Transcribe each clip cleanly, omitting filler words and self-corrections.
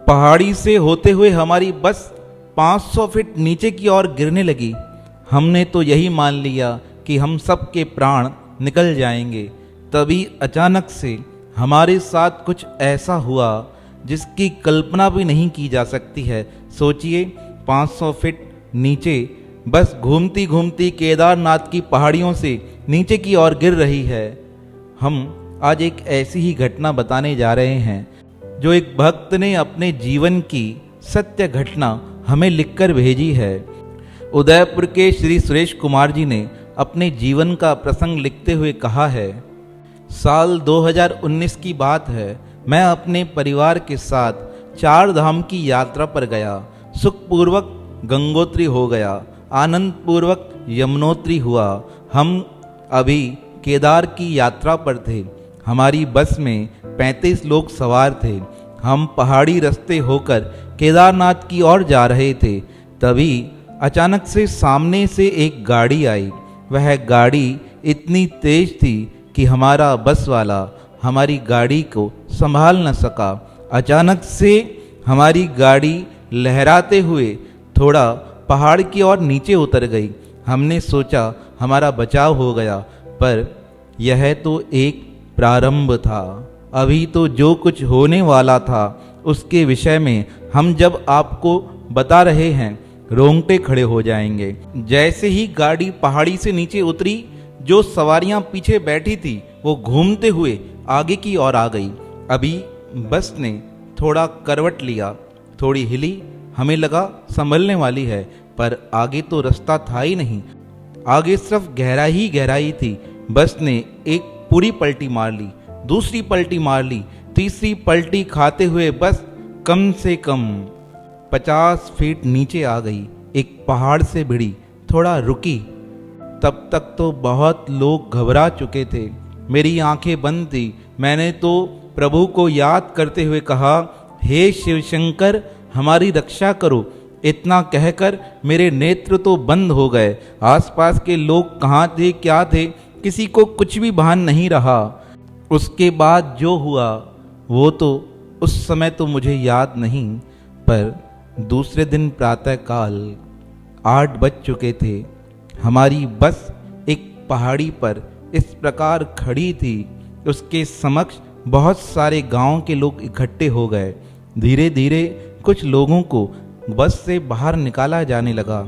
पहाड़ी से होते हुए हमारी बस 500 फीट नीचे की ओर गिरने लगी। हमने तो यही मान लिया कि हम सब के प्राण निकल जाएंगे। तभी अचानक से हमारे साथ कुछ ऐसा हुआ जिसकी कल्पना भी नहीं की जा सकती है। सोचिए, 500 फीट नीचे बस घूमती घूमती केदारनाथ की पहाड़ियों से नीचे की ओर गिर रही है। हम आज एक ऐसी ही घटना बताने जा रहे हैं जो एक भक्त ने अपने जीवन की सत्य घटना हमें लिखकर भेजी है। उदयपुर के श्री सुरेश कुमार जी ने अपने जीवन का प्रसंग लिखते हुए कहा है, साल 2019 की बात है। मैं अपने परिवार के साथ 4 धाम की यात्रा पर गया। सुखपूर्वक गंगोत्री हो गया, आनंद पूर्वक यमुनोत्री हुआ। हम अभी केदार की यात्रा पर थे। हमारी बस में 35 लोग सवार थे। हम पहाड़ी रास्ते होकर केदारनाथ की ओर जा रहे थे। तभी अचानक से सामने से एक गाड़ी आई। वह गाड़ी इतनी तेज थी कि हमारा बस वाला हमारी गाड़ी को संभाल न सका। अचानक से हमारी गाड़ी लहराते हुए थोड़ा पहाड़ की ओर नीचे उतर गई। हमने सोचा हमारा बचाव हो गया, पर यह तो एक प्रारंभ था। अभी तो जो कुछ होने वाला था उसके विषय में हम जब आपको बता रहे हैं रोंगटे खड़े हो जाएंगे। जैसे ही गाड़ी पहाड़ी से नीचे उतरी, जो सवारियां पीछे बैठी थी वो घूमते हुए आगे की ओर आ गई। अभी बस ने थोड़ा करवट लिया, थोड़ी हिली। हमें लगा संभलने वाली है, पर आगे तो रास्ता था ही नहीं। आगे सिर्फ गहराई ही गहराई थी। बस ने एक पूरी पलटी मार ली, दूसरी पलटी मार ली, तीसरी पलटी खाते हुए बस कम से कम 50 फीट नीचे आ गई। एक पहाड़ से भिड़ी, थोड़ा रुकी। तब तक तो बहुत लोग घबरा चुके थे। मेरी आंखें बंद थी। मैंने तो प्रभु को याद करते हुए कहा, हे शिव शंकर, हमारी रक्षा करो। इतना कहकर मेरे नेत्र तो बंद हो गए। आसपास के लोग कहाँ थे, क्या थे, किसी को कुछ भी भान नहीं रहा। उसके बाद जो हुआ वो तो उस समय तो मुझे याद नहीं, पर दूसरे दिन प्रातःकाल 8 बज चुके थे। हमारी बस एक पहाड़ी पर इस प्रकार खड़ी थी। उसके समक्ष बहुत सारे गांव के लोग इकट्ठे हो गए। धीरे धीरे कुछ लोगों को बस से बाहर निकाला जाने लगा।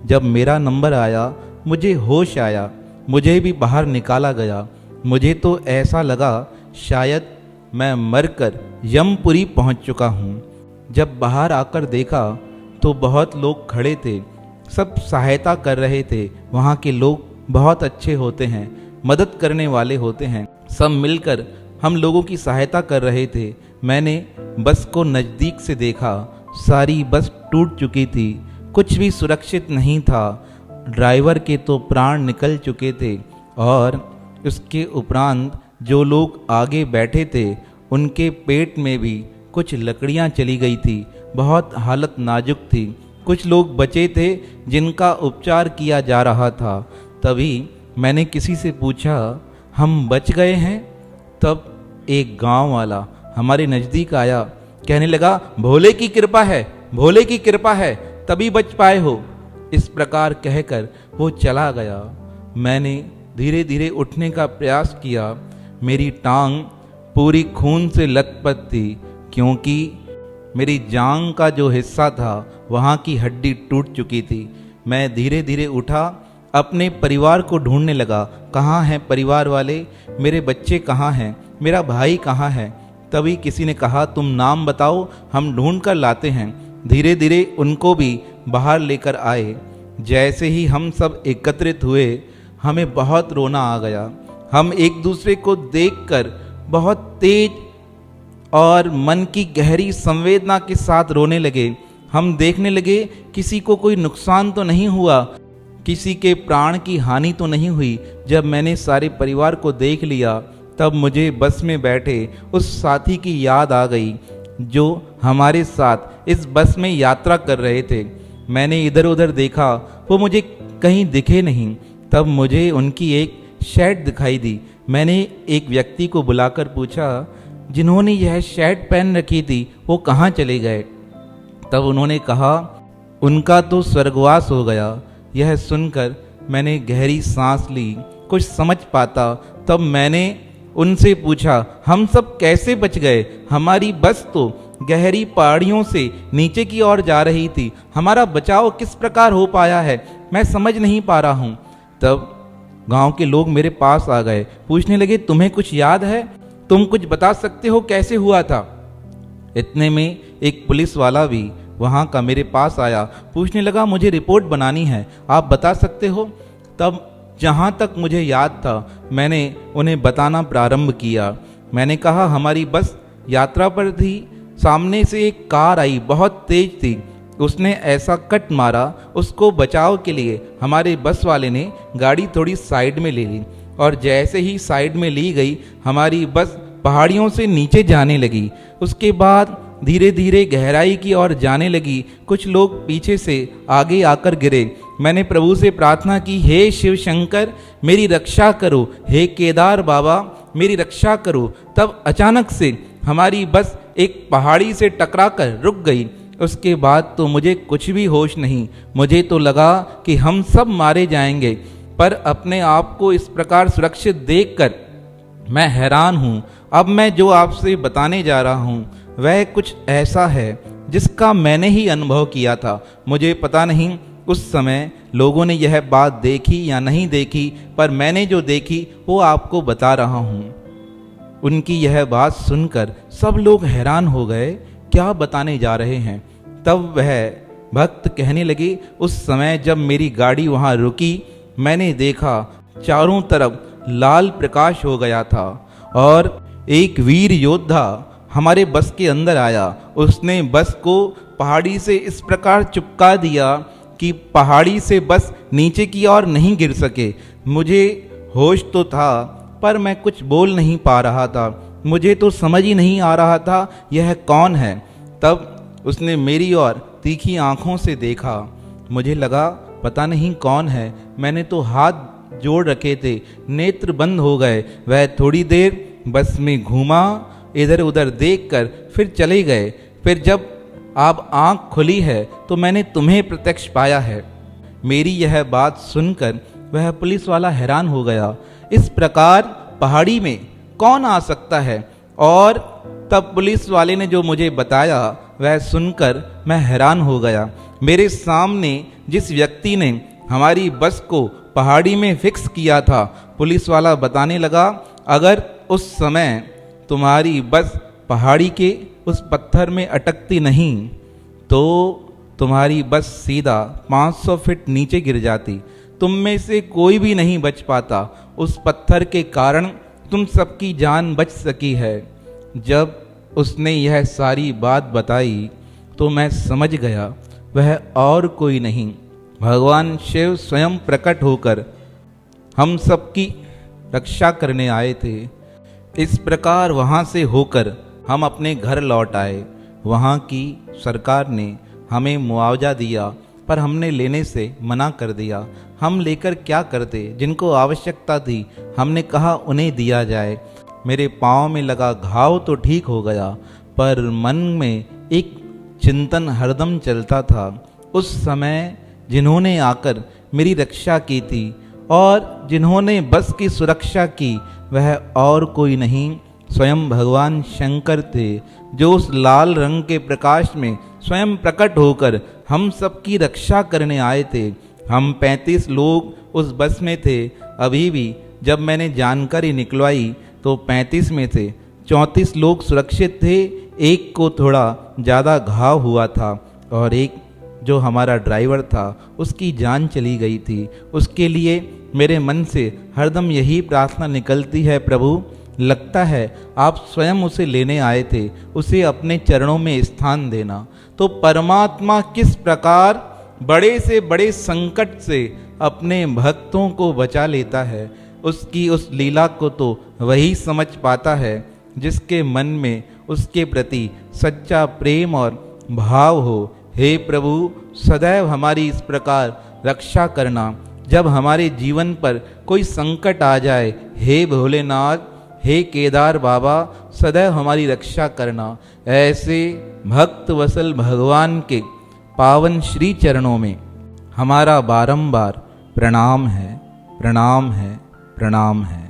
जब मेरा नंबर आया, मुझे होश आया, मुझे भी बाहर निकाला गया। मुझे तो ऐसा लगा शायद मैं मरकर यमपुरी पहुंच चुका हूं। जब बाहर आकर देखा तो बहुत लोग खड़े थे, सब सहायता कर रहे थे। वहाँ के लोग बहुत अच्छे होते हैं, मदद करने वाले होते हैं। सब मिलकर हम लोगों की सहायता कर रहे थे। मैंने बस को नज़दीक से देखा। सारी बस टूट चुकी थी, कुछ भी सुरक्षित नहीं था। ड्राइवर के तो प्राण निकल चुके थे और उसके उपरांत जो लोग आगे बैठे थे उनके पेट में भी कुछ लकड़ियां चली गई थी। बहुत हालत नाजुक थी। कुछ लोग बचे थे जिनका उपचार किया जा रहा था। तभी मैंने किसी से पूछा, हम बच गए हैं? तब एक गांव वाला हमारे नज़दीक आया, कहने लगा, भोले की कृपा है, भोले की कृपा है, तभी बच पाए हो। इस प्रकार कहकर वो चला गया। मैंने धीरे धीरे उठने का प्रयास किया। मेरी टांग पूरी खून से लथपथ थी, क्योंकि मेरी जांघ का जो हिस्सा था वहाँ की हड्डी टूट चुकी थी। मैं धीरे धीरे उठा, अपने परिवार को ढूंढने लगा। कहाँ हैं परिवार वाले, मेरे बच्चे कहाँ हैं, मेरा भाई कहाँ है? तभी किसी ने कहा, तुम नाम बताओ, हम ढूंढ कर लाते हैं। धीरे धीरे उनको भी बाहर लेकर आए। जैसे ही हम सब एकत्रित हुए, हमें बहुत रोना आ गया। हम एक दूसरे को देखकर बहुत तेज और मन की गहरी संवेदना के साथ रोने लगे। हम देखने लगे किसी को कोई नुकसान तो नहीं हुआ, किसी के प्राण की हानि तो नहीं हुई। जब मैंने सारे परिवार को देख लिया, तब मुझे बस में बैठे उस साथी की याद आ गई जो हमारे साथ इस बस में यात्रा कर रहे थे। मैंने इधर उधर देखा, वो मुझे कहीं दिखे नहीं। तब मुझे उनकी एक शेड दिखाई दी। मैंने एक व्यक्ति को बुलाकर पूछा, जिन्होंने यह शर्ट पहन रखी थी वो कहाँ चले गए? तब उन्होंने कहा, उनका तो स्वर्गवास हो गया। यह सुनकर मैंने गहरी सांस ली। कुछ समझ पाता तब मैंने उनसे पूछा, हम सब कैसे बच गए? हमारी बस तो गहरी पहाड़ियों से नीचे की ओर जा रही थी। हमारा बचाव किस प्रकार हो पाया है, मैं समझ नहीं पा रहा हूँ। तब गांव के लोग मेरे पास आ गए, पूछने लगे, तुम्हें कुछ याद है? तुम कुछ बता सकते हो कैसे हुआ था? इतने में एक पुलिस वाला भी वहाँ का मेरे पास आया, पूछने लगा, मुझे रिपोर्ट बनानी है, आप बता सकते हो? तब जहाँ तक मुझे याद था मैंने उन्हें बताना प्रारंभ किया। मैंने कहा, हमारी बस यात्रा पर थी, सामने से एक कार आई, बहुत तेज थी। उसने ऐसा कट मारा, उसको बचाव के लिए हमारे बस वाले ने गाड़ी थोड़ी साइड में ले ली और जैसे ही साइड में ली गई हमारी बस पहाड़ियों से नीचे जाने लगी। उसके बाद धीरे धीरे गहराई की ओर जाने लगी। कुछ लोग पीछे से आगे आकर गिरे। मैंने प्रभु से प्रार्थना की, हे शिव शंकर मेरी रक्षा करो, हे केदार बाबा मेरी रक्षा करो। तब अचानक से हमारी बस एक पहाड़ी से टकराकर रुक गई। उसके बाद तो मुझे कुछ भी होश नहीं। मुझे तो लगा कि हम सब मारे जाएंगे, पर अपने आप को इस प्रकार सुरक्षित देखकर मैं हैरान हूँ। अब मैं जो आपसे बताने जा रहा हूँ वह कुछ ऐसा है जिसका मैंने ही अनुभव किया था। मुझे पता नहीं उस समय लोगों ने यह बात देखी या नहीं देखी, पर मैंने जो देखी वो आपको बता रहा हूँ। उनकी यह बात सुनकर सब लोग हैरान हो गए, क्या बताने जा रहे हैं। तब वह भक्त कहने लगे, उस समय जब मेरी गाड़ी वहाँ रुकी मैंने देखा चारों तरफ लाल प्रकाश हो गया था और एक वीर योद्धा हमारे बस के अंदर आया। उसने बस को पहाड़ी से इस प्रकार चिपका दिया कि पहाड़ी से बस नीचे की ओर नहीं गिर सके। मुझे होश तो था पर मैं कुछ बोल नहीं पा रहा था। मुझे तो समझ ही नहीं आ रहा था यह कौन है। तब उसने मेरी ओर तीखी आंखों से देखा। मुझे लगा पता नहीं कौन है। मैंने तो हाथ जोड़ रखे थे, नेत्र बंद हो गए। वह थोड़ी देर बस में घूमा, इधर उधर देखकर फिर चले गए। फिर जब आप आंख खुली है तो मैंने तुम्हें प्रत्यक्ष पाया है। मेरी यह बात सुनकर वह पुलिस वाला हैरान हो गया। इस प्रकार पहाड़ी में कौन आ सकता है? और तब पुलिस वाले ने जो मुझे बताया वह सुनकर मैं हैरान हो गया। मेरे सामने जिस व्यक्ति ने हमारी बस को पहाड़ी में फिक्स किया था, पुलिस वाला बताने लगा, अगर उस समय तुम्हारी बस पहाड़ी के उस पत्थर में अटकती नहीं तो तुम्हारी बस सीधा 500 फीट नीचे गिर जाती। तुम में से कोई भी नहीं बच पाता। उस पत्थर के कारण तुम सबकी जान बच सकी है। जब उसने यह सारी बात बताई तो मैं समझ गया वह और कोई नहीं, भगवान शिव स्वयं प्रकट होकर हम सबकी रक्षा करने आए थे। इस प्रकार वहाँ से होकर हम अपने घर लौट आए। वहाँ की सरकार ने हमें मुआवजा दिया पर हमने लेने से मना कर दिया। हम लेकर क्या करते? जिनको आवश्यकता थी हमने कहा उन्हें दिया जाए। मेरे पाँव में लगा घाव तो ठीक हो गया, पर मन में एक चिंतन हरदम चलता था। उस समय जिन्होंने आकर मेरी रक्षा की थी और जिन्होंने बस की सुरक्षा की वह और कोई नहीं, स्वयं भगवान शंकर थे, जो उस लाल रंग के प्रकाश में स्वयं प्रकट होकर हम सबकी रक्षा करने आए थे। हम 35 लोग उस बस में थे। अभी भी जब मैंने जानकारी निकलवाई तो 35 में थे 34 लोग सुरक्षित थे। एक को थोड़ा ज़्यादा घाव हुआ था और एक जो हमारा ड्राइवर था उसकी जान चली गई थी। उसके लिए मेरे मन से हरदम यही प्रार्थना निकलती है, प्रभु लगता है आप स्वयं उसे लेने आए थे, उसे अपने चरणों में स्थान देना। तो परमात्मा किस प्रकार बड़े से बड़े संकट से अपने भक्तों को बचा लेता है, उसकी उस लीला को तो वही समझ पाता है जिसके मन में उसके प्रति सच्चा प्रेम और भाव हो। हे प्रभु सदैव हमारी इस प्रकार रक्षा करना। जब हमारे जीवन पर कोई संकट आ जाए, हे भोलेनाथ हे केदार बाबा सदैव हमारी रक्षा करना। ऐसे भक्त वसल भगवान के पावन श्री चरणों में हमारा बारंबार प्रणाम है, प्रणाम है, प्रणाम है।